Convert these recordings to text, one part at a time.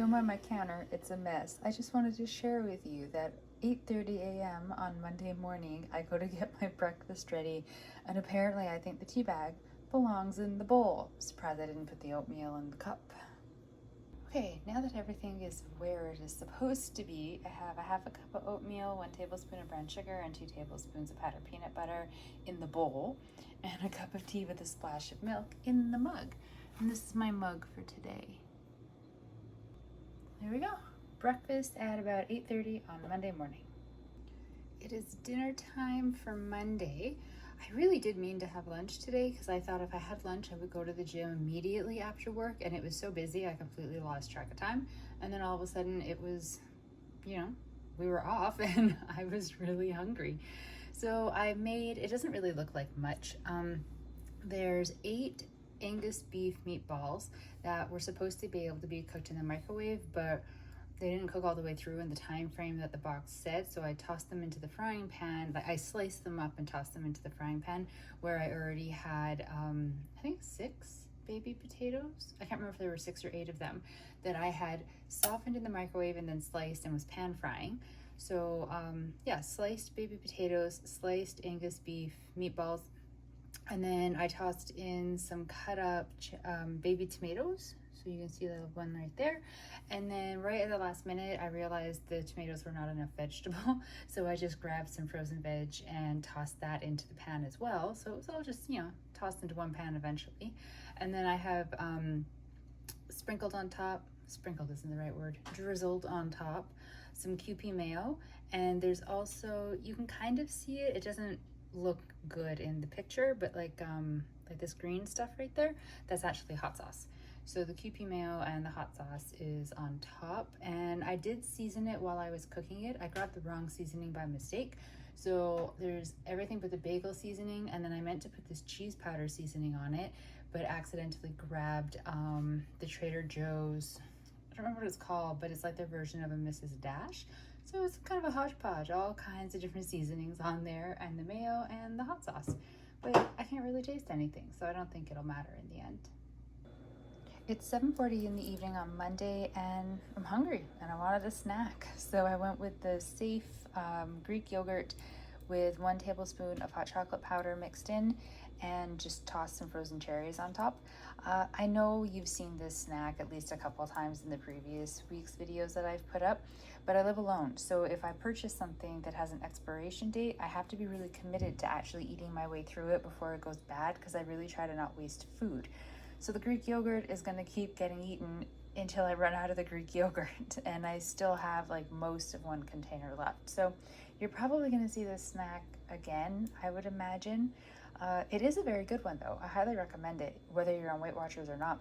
room on my counter, it's a mess. I just wanted to share with you that 8:30 a.m. on Monday morning, I go to get my breakfast ready, and apparently I think the tea bag belongs in the bowl. Surprised I didn't put the oatmeal in the cup. Okay, now that everything is where it is supposed to be, I have a half a cup of oatmeal, 1 tablespoon of brown sugar, and 2 tablespoons of powdered peanut butter in the bowl, and a cup of tea with a splash of milk in the mug. And this is my mug for today. There we go. Breakfast at about 8:30 on Monday morning. It is dinner time for Monday. I really did mean to have lunch today because I thought if I had lunch, I would go to the gym immediately after work, and it was so busy, I completely lost track of time. And then all of a sudden it was, we were off and I was really hungry. So I made, it doesn't really look like much. There's 8 Angus beef meatballs that were supposed to be able to be cooked in the microwave, but they didn't cook all the way through in the time frame that the box said, so I tossed them into the frying pan. I sliced them up and tossed them into the frying pan where I already had, I think 6 baby potatoes. I can't remember if there were 6 or 8 of them that I had softened in the microwave and then sliced and was pan frying. So yeah, sliced baby potatoes, sliced Angus beef meatballs, and then I tossed in some cut up baby tomatoes. So you can see the one right there. And then right at the last minute, I realized the tomatoes were not enough vegetable. So I just grabbed some frozen veg and tossed that into the pan as well. So it was all just, tossed into one pan eventually. And then I have sprinkled on top, sprinkled isn't the right word, drizzled on top, some Kewpie mayo. And there's also, you can kind of see it. It doesn't look good in the picture, but like this green stuff right there, that's actually hot sauce. So the Kewpie mayo and the hot sauce is on top, and I did season it while I was cooking it. I grabbed the wrong seasoning by mistake. So there's everything but the bagel seasoning, and then I meant to put this cheese powder seasoning on it, but accidentally grabbed the Trader Joe's, I don't remember what it's called, but it's like their version of a Mrs. Dash. So it's kind of a hodgepodge, all kinds of different seasonings on there, and the mayo and the hot sauce. But I can't really taste anything, so I don't think it'll matter in the end. It's 7:40 in the evening on Monday, and I'm hungry and I wanted a snack. So I went with the safe Greek yogurt with 1 tablespoon of hot chocolate powder mixed in, and just tossed some frozen cherries on top. I know you've seen this snack at least a couple of times in the previous week's videos that I've put up, but I live alone. So if I purchase something that has an expiration date, I have to be really committed to actually eating my way through it before it goes bad, because I really try to not waste food. So the Greek yogurt is going to keep getting eaten until I run out of the Greek yogurt, and I still have like most of 1 container left. So you're probably going to see this snack again, I would imagine. It is a very good one though. I highly recommend it, whether you're on Weight Watchers or not.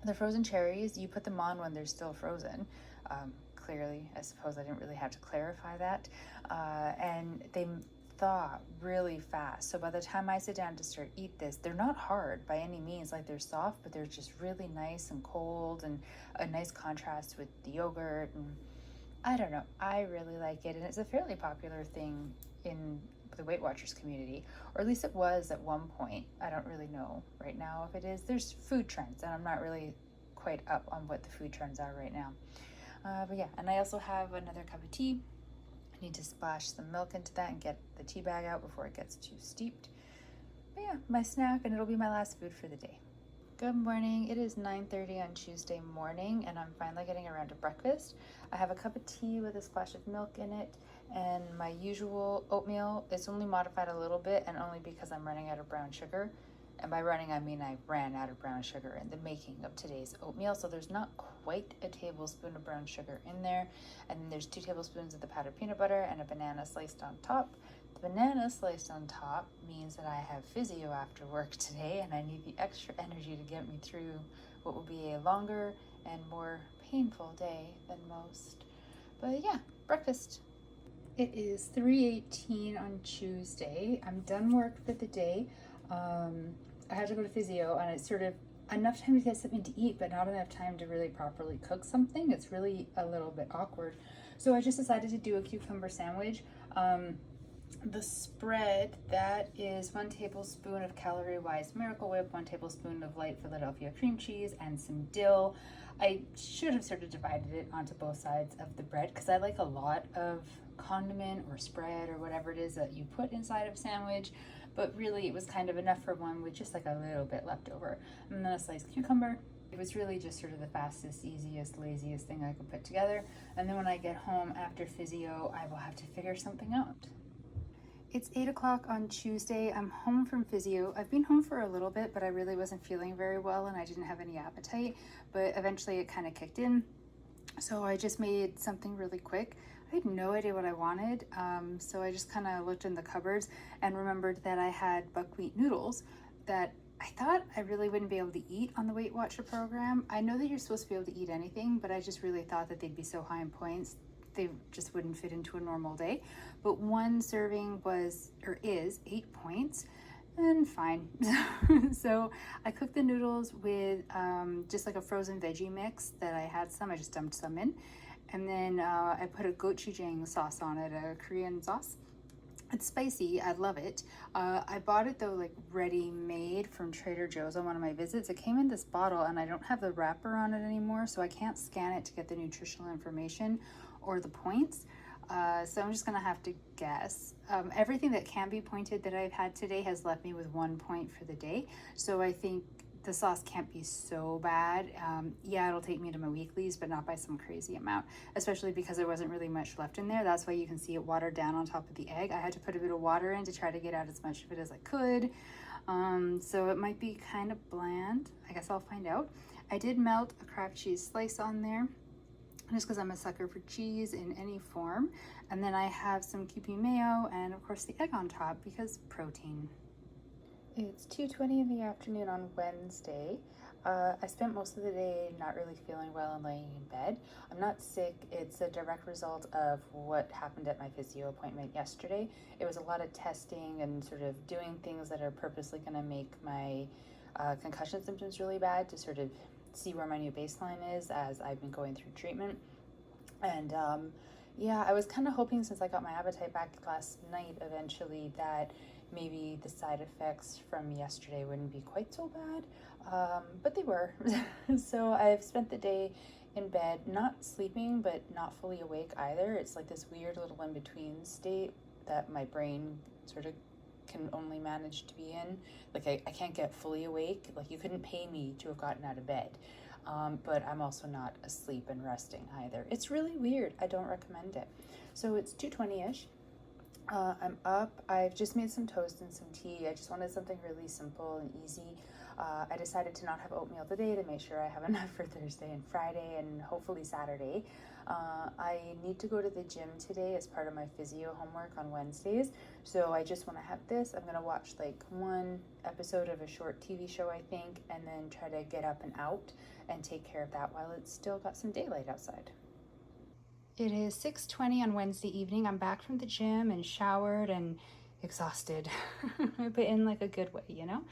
The frozen cherries, you put them on when they're still frozen. Clearly, I suppose I didn't really have to clarify that. And they thaw really fast. So by the time I sit down to eat this, they're not hard by any means, like they're soft, but they're just really nice and cold, and a nice contrast with the yogurt. And I don't know, I really like it, and it's a fairly popular thing in the Weight Watchers community, or at least it was at one point. I don't really know right now if it is. There's food trends, and I'm not really quite up on what the food trends are right now. But yeah, and I also have another cup of tea. I need to splash some milk into that and get the tea bag out before it gets too steeped. But yeah, my snack, and it'll be my last food for the day. Good morning. It is 9:30 on Tuesday morning, and I'm finally getting around to breakfast. I have a cup of tea with a splash of milk in it, and my usual oatmeal. It's only modified a little bit, and only because I'm running out of brown sugar. And by running, I mean I ran out of brown sugar in the making of today's oatmeal. So there's not quite a tablespoon of brown sugar in there. And then there's 2 tablespoons of the powdered peanut butter and a banana sliced on top. The banana sliced on top means that I have physio after work today, and I need the extra energy to get me through what will be a longer and more painful day than most. But yeah, breakfast. It is 3:18 on Tuesday. I'm done work for the day. I had to go to physio, and it's sort of enough time to get something to eat, but not enough time to really properly cook something. It's really a little bit awkward. So I just decided to do a cucumber sandwich. The spread, that is 1 tablespoon of Calorie Wise Miracle Whip, 1 tablespoon of light Philadelphia cream cheese, and some dill. I should have sort of divided it onto both sides of the bread because I like a lot of condiment or spread or whatever it is that you put inside of a sandwich, but really it was kind of enough for one with just like a little bit left over. And then a sliced cucumber. It was really just sort of the fastest, easiest, laziest thing I could put together. And then when I get home after physio, I will have to figure something out. It's 8 o'clock on Tuesday. I'm home from physio. I've been home for a little bit, but I really wasn't feeling very well and I didn't have any appetite, but eventually it kind of kicked in. So I just made something really quick. I had no idea what I wanted, so I just kind of looked in the cupboards and remembered that I had buckwheat noodles that I thought I really wouldn't be able to eat on the Weight Watcher program. I know that you're supposed to be able to eat anything, but I just really thought that they'd be so high in points they just wouldn't fit into a normal day. But one serving was, or is, 8 points, and fine. So I cooked the noodles with just like a frozen veggie mix that I had some. I just dumped some in. And then I put a gochujang sauce on it, a Korean sauce. It's spicy, I love it. I bought it though like ready-made from Trader Joe's on one of my visits. It came in this bottle and I don't have the wrapper on it anymore, so I can't scan it to get the nutritional information or the points. So I'm just gonna have to guess. Everything that can be pointed that I've had today has left me with 1 point for the day. So I think the sauce can't be so bad. Yeah, it'll take me to my weeklies, but not by some crazy amount, especially because there wasn't really much left in there. That's why you can see it watered down on top of the egg. I had to put a bit of water in to try to get out as much of it as I could. So it might be kind of bland. I guess I'll find out. I did melt a Kraft cheese slice on there, just because I'm a sucker for cheese in any form. And then I have some Kewpie mayo and of course the egg on top because protein. It's 2:20 in the afternoon on Wednesday. I spent most of the day not really feeling well and laying in bed. I'm not sick. It's a direct result of what happened at my physio appointment yesterday. It was a lot of testing and sort of doing things that are purposely going to make my concussion symptoms really bad to sort of see where my new baseline is as I've been going through treatment. And yeah, I was kind of hoping, since I got my appetite back last night eventually, that maybe the side effects from yesterday wouldn't be quite so bad, but they were. So I've spent the day in bed, not sleeping, but not fully awake either. It's like this weird little in-between state that my brain sort of can only manage to be in. Like I can't get fully awake. Like you couldn't pay me to have gotten out of bed. But I'm also not asleep and resting either. It's really weird. I don't recommend it. So it's 2:20-ish. I'm up. I've just made some toast and some tea. I just wanted something really simple and easy. I decided to not have oatmeal today to make sure I have enough for Thursday and Friday and hopefully Saturday. I need to go to the gym today as part of my physio homework on Wednesdays. So I just want to have this. I'm going to watch like one episode of a short TV show, I think, and then try to get up and out and take care of that while it's still got some daylight outside. It is 6:20 on Wednesday evening. I'm back from the gym and showered and exhausted, but in like a good way, you know?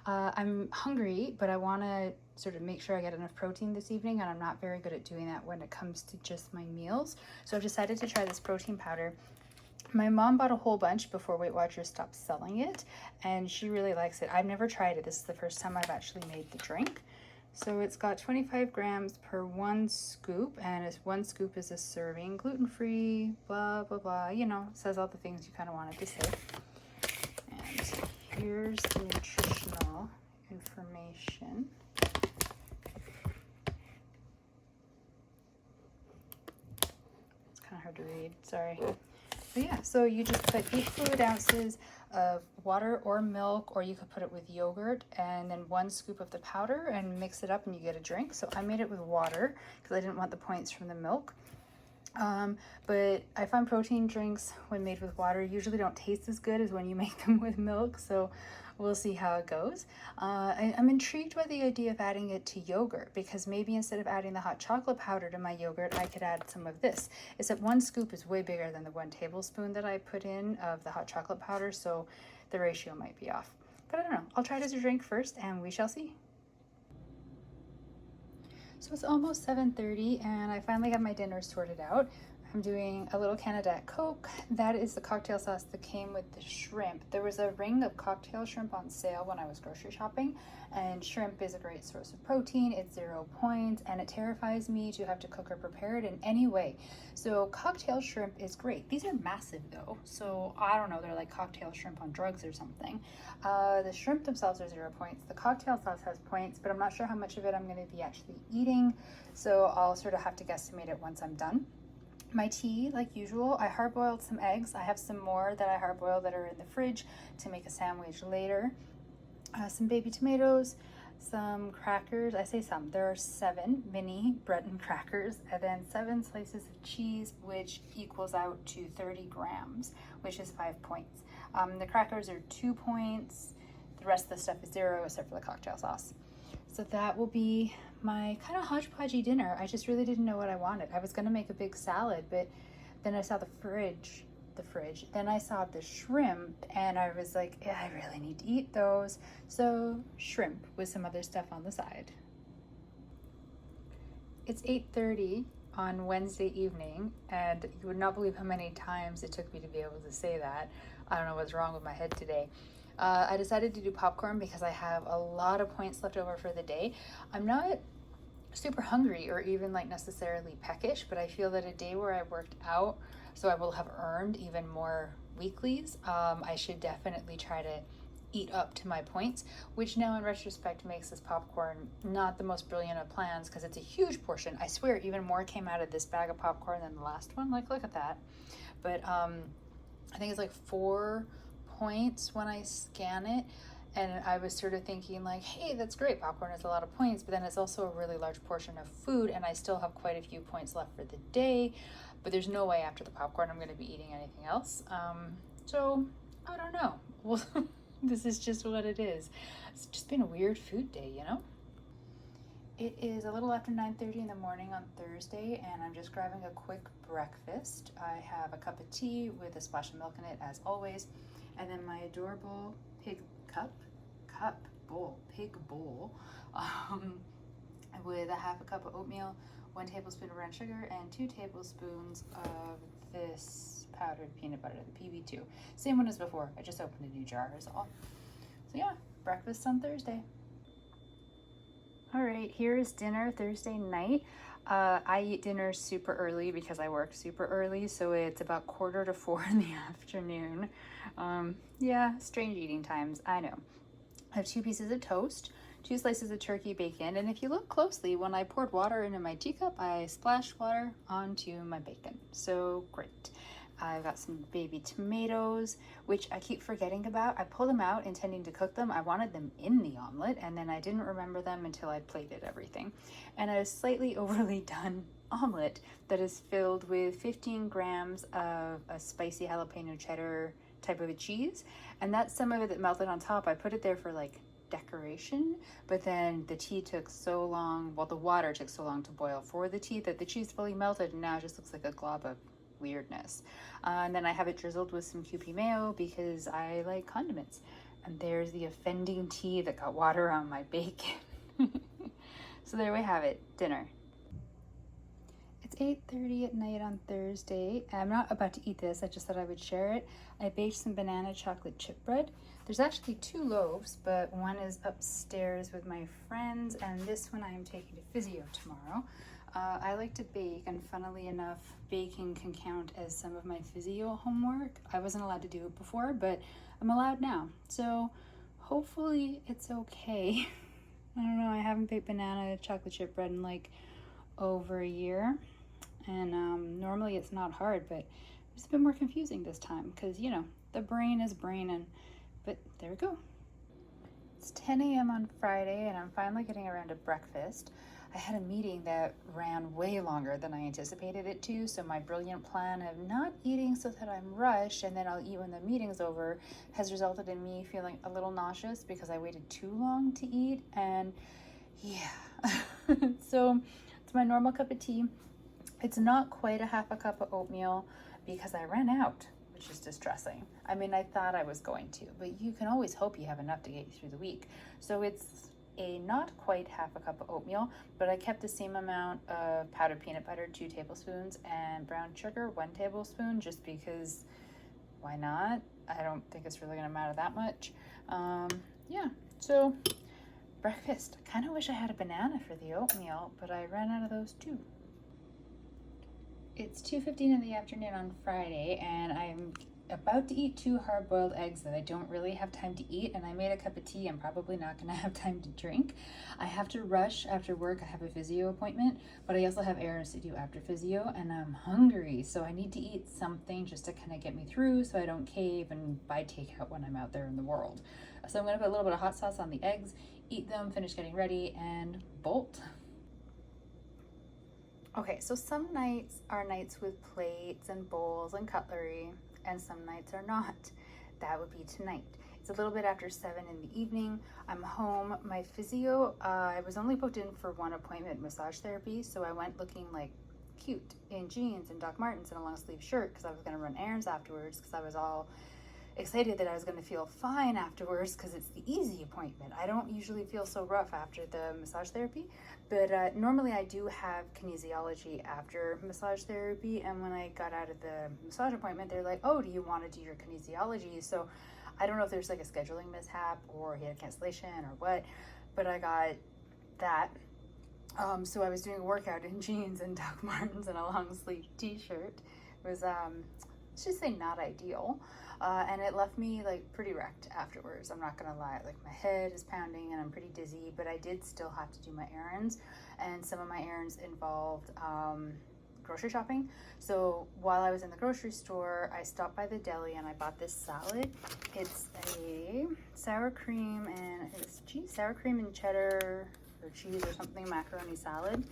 I'm hungry, but I want to sort of make sure I get enough protein this evening, and I'm not very good at doing that when it comes to just my meals. So I've decided to try this protein powder. My mom bought a whole bunch before Weight Watchers stopped selling it, and she really likes it. I've never tried it. This is the first time I've actually made the drink. So it's got 25 grams per 1 scoop, and 1 scoop is a serving, gluten-free, blah, blah, blah. You know, it says all the things you kind of wanted to say. And here's the nutritional information. It's kind of hard to read, sorry. But yeah, so you just put 8 fluid ounces of water or milk, or you could put it with yogurt, and then 1 scoop of the powder and mix it up and you get a drink. So I made it with water because I didn't want the points from the milk. But I find protein drinks when made with water usually don't taste as good as when you make them with milk, so we'll see how it goes. I'm intrigued by the idea of adding it to yogurt, because maybe instead of adding the hot chocolate powder to my yogurt, I could add some of this. Except 1 scoop is way bigger than the 1 tablespoon that I put in of the hot chocolate powder, so the ratio might be off. But I don't know. I'll try it as a drink first, and we shall see. So it's almost 7:30, and I finally got my dinner sorted out. I'm doing a little Canada Coke. That is the cocktail sauce that came with the shrimp. There was a ring of cocktail shrimp on sale when I was grocery shopping, and shrimp is a great source of protein. It's 0 points, and it terrifies me to have to cook or prepare it in any way. So cocktail shrimp is great. These are massive though, so I don't know, they're like cocktail shrimp on drugs or something. The shrimp themselves are 0 points. The cocktail sauce has points, but I'm not sure how much of it I'm going to be actually eating, so I'll sort of have to guesstimate it once I'm done. My tea, like usual, I hard-boiled some eggs. I have some more that I hard-boiled that are in the fridge to make a sandwich later. Some baby tomatoes, some crackers. I say some, there are 7 mini Breton crackers, and then 7 slices of cheese, which equals out to 30 grams, which is 5 points. The crackers are 2 points. The rest of the stuff is 0 except for the cocktail sauce. So that will be my kind of hodgepodgey dinner. I just really didn't know what I wanted. I was gonna make a big salad, but then I saw the fridge. Then I saw the shrimp, and I was like, yeah, I really need to eat those. So shrimp with some other stuff on the side. It's 8:30 on Wednesday evening, and you would not believe how many times it took me to be able to say that. I don't know what's wrong with my head today. I decided to do popcorn because I have a lot of points left over for the day. I'm not super hungry or even like necessarily peckish, but I feel that a day where I worked out, so I will have earned even more weeklies, I should definitely try to eat up to my points, which now in retrospect makes this popcorn not the most brilliant of plans because it's a huge portion. I swear even more came out of this bag of popcorn than the last one. Like, look at that. But I think it's like 4 points when I scan it, and I was sort of thinking like, hey, that's great, popcorn is a lot of points, but then it's also a really large portion of food, and I still have quite a few points left for the day, but there's no way after the popcorn I'm going to be eating anything else. So I don't know. Well, this is just what it is. It's just been a weird food day, you know? It is a little after 9:30 in the morning on Thursday, and I'm just grabbing a quick breakfast. I have a cup of tea with a splash of milk in it, as always, and then my adorable pig bowl with a half a cup of oatmeal, 1 tablespoon of brown sugar, and 2 tablespoons of this powdered peanut butter, the PB2. Same one as before, I just opened a new jar is all. So yeah, breakfast on Thursday. All right, here is dinner Thursday night. I eat dinner super early because I work super early, so it's about 3:45 in the afternoon. Yeah, strange eating times, I know. I have 2 pieces of toast, 2 slices of turkey bacon, and if you look closely, when I poured water into my teacup, I splashed water onto my bacon. So great. I've got some baby tomatoes, which I keep forgetting about. I pulled them out intending to cook them. I wanted them in the omelet, and then I didn't remember them until I plated everything. And a slightly overly done omelet that is filled with 15 grams of a spicy jalapeno cheddar type of a cheese, and that's some of it that melted on top. I put it there for like decoration, but then the tea took so long, well, the water took so long to boil for the tea that the cheese fully melted, and now it just looks like a glob of weirdness. And then I have it drizzled with some Kewpie mayo because I like condiments. And there's the offending tea that got water on my bacon. So there we have it, dinner. It's 8:30 at night on Thursday. I'm not about to eat this, I just thought I would share it. I baked some banana chocolate chip bread. There's actually 2 loaves, but one is upstairs with my friends, and this one I am taking to physio tomorrow. I like to bake, and funnily enough, baking can count as some of my physio homework. I wasn't allowed to do it before, but I'm allowed now. So hopefully it's okay. I don't know, I haven't baked banana chocolate chip bread in like over a year. And normally it's not hard, but it's a bit more confusing this time because, you know, the brain is braining. But there we go. It's 10 a.m. on Friday, and I'm finally getting around to breakfast. I had a meeting that ran way longer than I anticipated it to, so my brilliant plan of not eating so that I'm rushed and then I'll eat when the meeting's over has resulted in me feeling a little nauseous because I waited too long to eat, and yeah. So it's my normal cup of tea. It's not quite a half a cup of oatmeal because I ran out, which is distressing. I mean, I thought I was going to, but you can always hope you have enough to get you through the week. So it's a not quite half a cup of oatmeal, but I kept the same amount of powdered peanut butter, 2 tablespoons, and brown sugar, 1 tablespoon, just because why not? I don't think it's really gonna matter that much. Yeah, so breakfast. I kind of wish I had a banana for the oatmeal, but I ran out of those too. It's 2:15 in the afternoon on Friday, and I'm about to eat 2 hard-boiled eggs that I don't really have time to eat, and I made a cup of tea I'm probably not gonna have time to drink. I have to rush after work. I have a physio appointment, but I also have errands to do after physio, and I'm hungry, so I need to eat something just to kind of get me through so I don't cave and buy takeout when I'm out there in the world. So I'm gonna put a little bit of hot sauce on the eggs, eat them, finish getting ready, and bolt. Okay, so some nights are nights with plates and bowls and cutlery, and some nights are not. That would be tonight. It's a little bit after 7 in the evening. I'm home. My physio, I was only booked in for 1 appointment, massage therapy, so I went looking like cute in jeans and Doc Martens and a long sleeve shirt because I was gonna run errands afterwards because I was all excited that I was going to feel fine afterwards because it's the easy appointment. I don't usually feel so rough after the massage therapy, but normally I do have kinesiology after massage therapy, and when I got out of the massage appointment, they're like, oh, do you want to do your kinesiology? So I don't know if there's like a scheduling mishap or he had cancellation or what, but I got that. So I was doing a workout in jeans and Doc Martens and a long sleeve t-shirt. It was, let's just say, not ideal. And it left me like pretty wrecked afterwards. I'm not gonna lie, like my head is pounding and I'm pretty dizzy, but I did still have to do my errands, and some of my errands involved grocery shopping. So while I was in the grocery store, I stopped by the deli and I bought this salad. It's a sour cream and cheddar or cheese or something macaroni salad.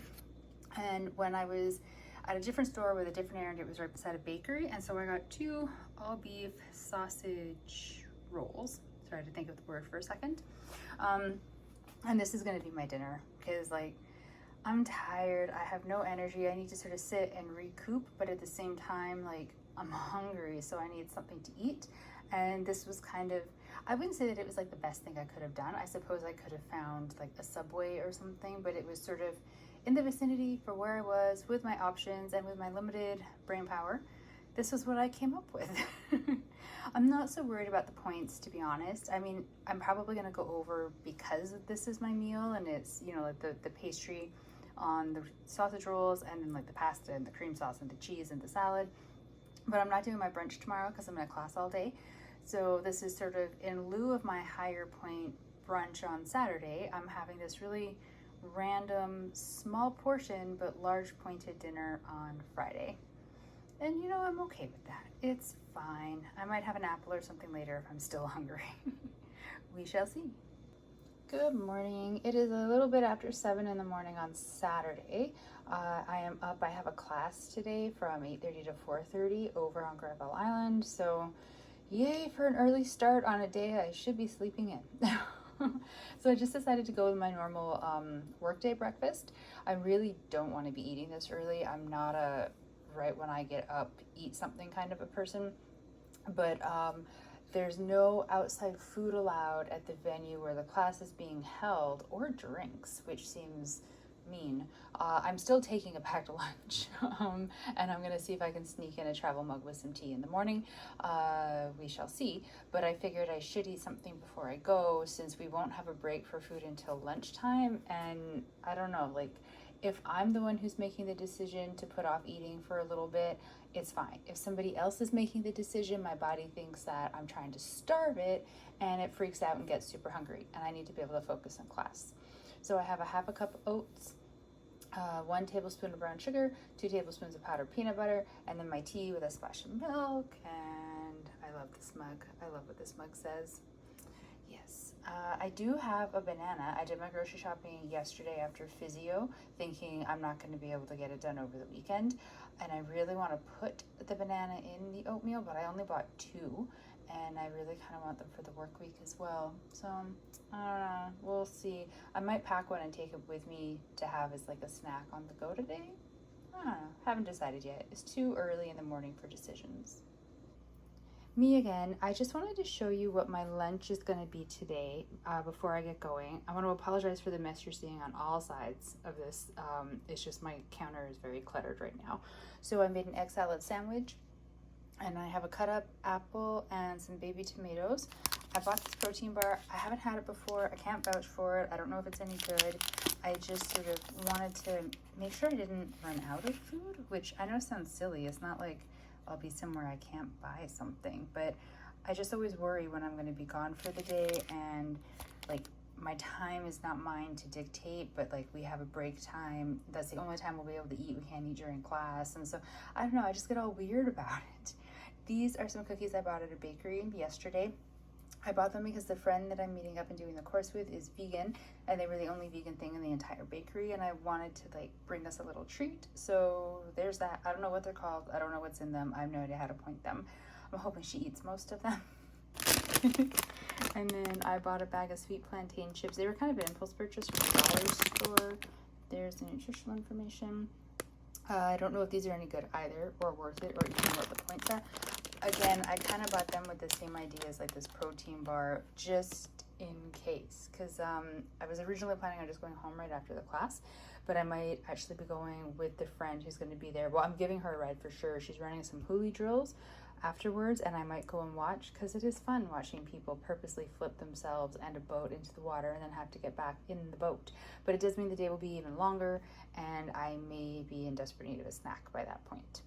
And when I was at a different store with a different errand, it was right beside a bakery, and so I got 2 all beef sausage rolls. Sorry, to think of the word for a second. And this is gonna be my dinner because like I'm tired, I have no energy, I need to sort of sit and recoup, but at the same time like I'm hungry, so I need something to eat. And this was kind of, I wouldn't say that it was like the best thing I could have done. I suppose I could have found like a Subway or something, but it was sort of in the vicinity for where I was with my options and with my limited brain power. This was what I came up with. I'm not so worried about the points, to be honest. I mean, I'm probably gonna go over because this is my meal and it's, you know, like the pastry on the sausage rolls and then like the pasta and the cream sauce and the cheese and the salad. But I'm not doing my brunch tomorrow because I'm in a class all day. So this is sort of in lieu of my higher point brunch on Saturday. I'm having this really random small portion but large pointed dinner on Friday, and you know, I'm okay with that. It's fine. I might have an apple or something later if I'm still hungry. We shall see. Good morning. It is a little bit after 7 in the morning on Saturday. I am up. I have a class today from 8:30 to 4:30 over on Granville Island, so yay for an early start on a day I should be sleeping in. So I just decided to go with my normal workday breakfast. I really don't want to be eating this early. I'm not a right when I get up, eat something kind of a person, but there's no outside food allowed at the venue where the class is being held, or drinks, which seems mean. I'm still taking a packed lunch, and I'm gonna see if I can sneak in a travel mug with some tea in the morning. We shall see, but I figured I should eat something before I go since we won't have a break for food until lunchtime, and I don't know, like, if I'm the one who's making the decision to put off eating for a little bit, it's fine. If somebody else is making the decision, my body thinks that I'm trying to starve it, and it freaks out and gets super hungry, and I need to be able to focus in class. So I have a half a cup of oats, 1 tablespoon of brown sugar, 2 tablespoons of powdered peanut butter, and then my tea with a splash of milk. And I love this mug. I love what this mug says. Yes, I do have a banana. I did my grocery shopping yesterday after physio, thinking I'm not going to be able to get it done over the weekend. And I really want to put the banana in the oatmeal, but I only bought 2. And I really kind of want them for the work week as well. So, I don't know. We'll see. I might pack one and take it with me to have as like a snack on the go today. I don't know. Haven't decided yet. It's too early in the morning for decisions. Me again. I just wanted to show you what my lunch is going to be today before I get going. I want to apologize for the mess you're seeing on all sides of this. It's just my counter is very cluttered right now. So I made an egg salad sandwich, and I have a cut up apple and some baby tomatoes. I bought this protein bar. I haven't had it before. I can't vouch for it. I don't know if it's any good. I just sort of wanted to make sure I didn't run out of food, which I know sounds silly. It's not like I'll be somewhere I can't buy something, but I just always worry when I'm going to be gone for the day, and like my time is not mine to dictate, but like we have a break time. That's the only time we'll be able to eat. We can't eat during class. And so I don't know, I just get all weird about it. These are some cookies I bought at a bakery yesterday. I bought them because the friend that I'm meeting up and doing the course with is vegan, and they were the only vegan thing in the entire bakery, and I wanted to like bring us a little treat. So there's that. I don't know what they're called. I don't know what's in them. I have no idea how to point them. I'm hoping she eats most of them. And then I bought a bag of sweet plantain chips. They were kind of an impulse purchase from the dollar store. There's the nutritional information. I don't know if these are any good either, or worth it, or even what the points are. Again, I kind of bought them with the same idea as like this protein bar, just in case, because I was originally planning on just going home right after the class, but I might actually be going with the friend who's going to be there. Well, I'm giving her a ride for sure. She's running some hula drills afterwards, and I might go and watch, because it is fun watching people purposely flip themselves and a boat into the water and then have to get back in the boat. But it does mean the day will be even longer, and I may be in desperate need of a snack by that point.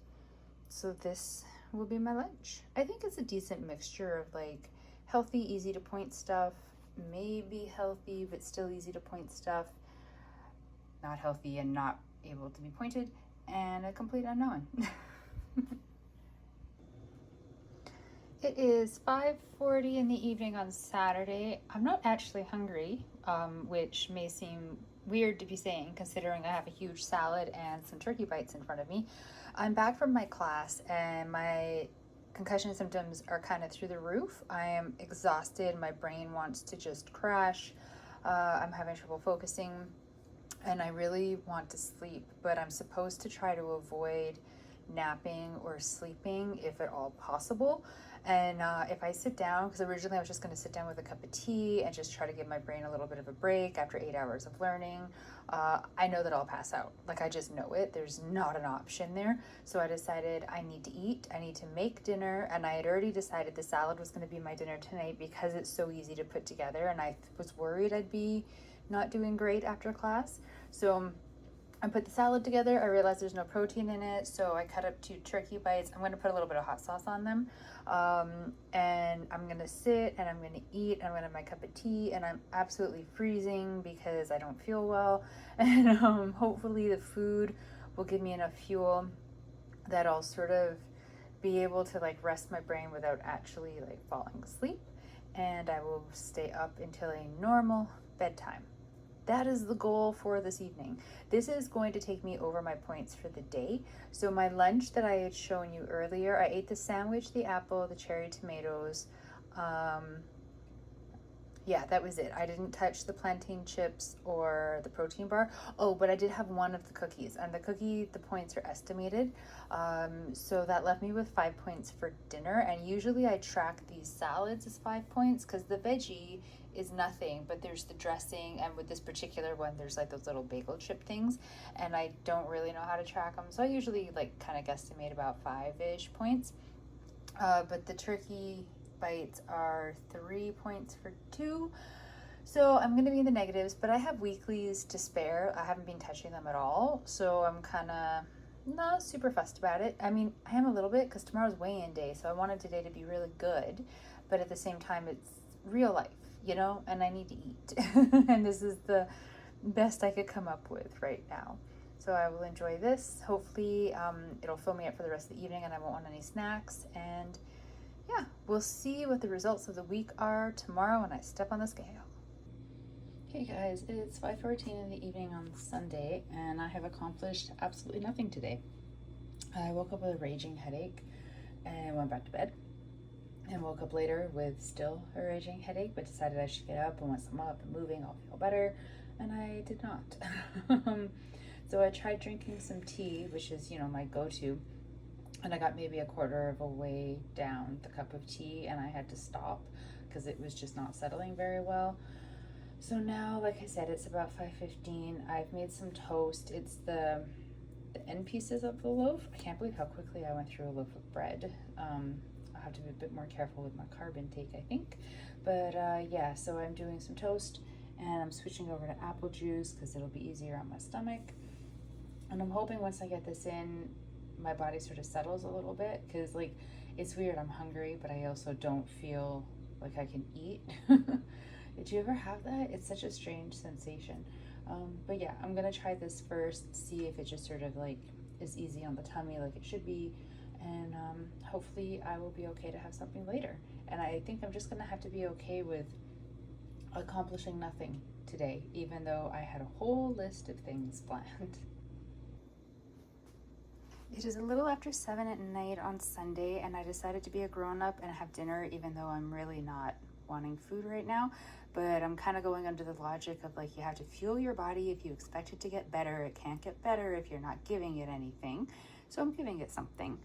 So this will be my lunch. I think it's a decent mixture of like healthy, easy to point stuff, maybe healthy but still easy to point stuff, not healthy and not able to be pointed, and a complete unknown. It is 5:40 in the evening on Saturday. I'm not actually hungry, which may seem weird to be saying considering I have a huge salad and some turkey bites in front of me. I'm back from my class, and my concussion symptoms are kind of through the roof. I am exhausted. My brain wants to just crash. I'm having trouble focusing, and I really want to sleep, but I'm supposed to try to avoid napping or sleeping if at all possible. And if I sit down, because originally I was just going to sit down with a cup of tea and just try to give my brain a little bit of a break after 8 hours of learning, I know that I'll pass out. Like, I just know it. There's not an option there. So I decided I need to eat. I need to make dinner. And I had already decided the salad was going to be my dinner tonight because it's so easy to put together. And I was worried I'd be not doing great after class. So I put the salad together. I realized there's no protein in it, so I cut up 2 turkey bites. I'm going to put a little bit of hot sauce on them, and I'm going to sit and I'm going to eat. I'm going to have my cup of tea, and I'm absolutely freezing because I don't feel well. And hopefully the food will give me enough fuel that I'll sort of be able to like rest my brain without actually like falling asleep, and I will stay up until a normal bedtime. That is the goal for this evening. This is going to take me over my points for the day. So my lunch that I had shown you earlier, I ate the sandwich, the apple, the cherry tomatoes. Yeah, that was it. I didn't touch the plantain chips or the protein bar. Oh, but I did have one of the cookies, and the points are estimated. So that left me with 5 points for dinner. And usually I track these salads as 5 points because the veggie is nothing, but there's the dressing, and with this particular one there's like those little bagel chip things, and I don't really know how to track them, so I usually like kind of guesstimate about 5-ish points. But the turkey bites are 3 points for 2, so I'm going to be in the negatives, but I have weeklies to spare. I haven't been touching them at all, so I'm kind of not super fussed about it. I mean, I am a little bit because tomorrow's weigh-in day, so I wanted today to be really good, but at the same time it's real life, you know, and I need to eat. And this is the best I could come up with right now. So I will enjoy this. Hopefully it'll fill me up for the rest of the evening and I won't want any snacks. And yeah, we'll see what the results of the week are tomorrow when I step on the scale. Okay guys, it's 5:14 in the evening on Sunday, and I have accomplished absolutely nothing today. I woke up with a raging headache and went back to bed, and woke up later with still a raging headache, but decided I should get up, and once I'm up and moving I'll feel better, and I did not. So I tried drinking some tea, which is, you know, my go-to, and I got maybe a quarter of a way down the cup of tea and I had to stop because it was just not settling very well. So now, like I said, it's about 5:15. I've made some toast. It's the end pieces of the loaf. I can't believe how quickly I went through a loaf of bread. I'll have to be a bit more careful with my carb intake, I think. But yeah, so I'm doing some toast and I'm switching over to apple juice because it'll be easier on my stomach. And I'm hoping once I get this in, my body sort of settles a little bit, because like it's weird, I'm hungry but I also don't feel like I can eat. Did you ever have that? It's such a strange sensation. But yeah, I'm gonna try this first, see if it just sort of like is easy on the tummy like it should be, and hopefully I will be okay to have something later. And I think I'm just gonna have to be okay with accomplishing nothing today, even though I had a whole list of things planned. It is a little after 7 at night on Sunday, and I decided to be a grown-up and have dinner, even though I'm really not wanting food right now. But I'm kind of going under the logic of like, you have to fuel your body. If you expect it to get better, it can't get better if you're not giving it anything. So I'm giving it something.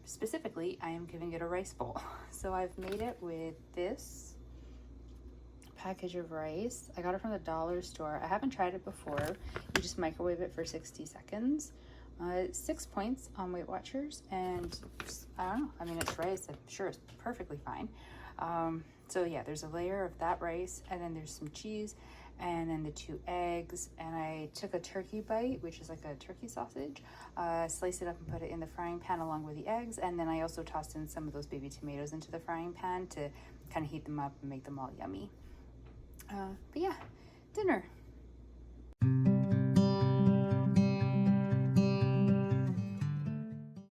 Specifically, I am giving it a rice bowl. So I've made it with this package of rice. I got it from the dollar store. I haven't tried it before. You just microwave it for 60 seconds. 6 points on Weight Watchers, and I don't know, I mean, it's rice, I'm sure it's perfectly fine. So yeah, there's a layer of that rice, and then there's some cheese, and then the 2 eggs, and I took a turkey bite, which is like a turkey sausage, sliced it up and put it in the frying pan along with the eggs, and then I also tossed in some of those baby tomatoes into the frying pan to kind of heat them up and make them all yummy. But yeah, dinner.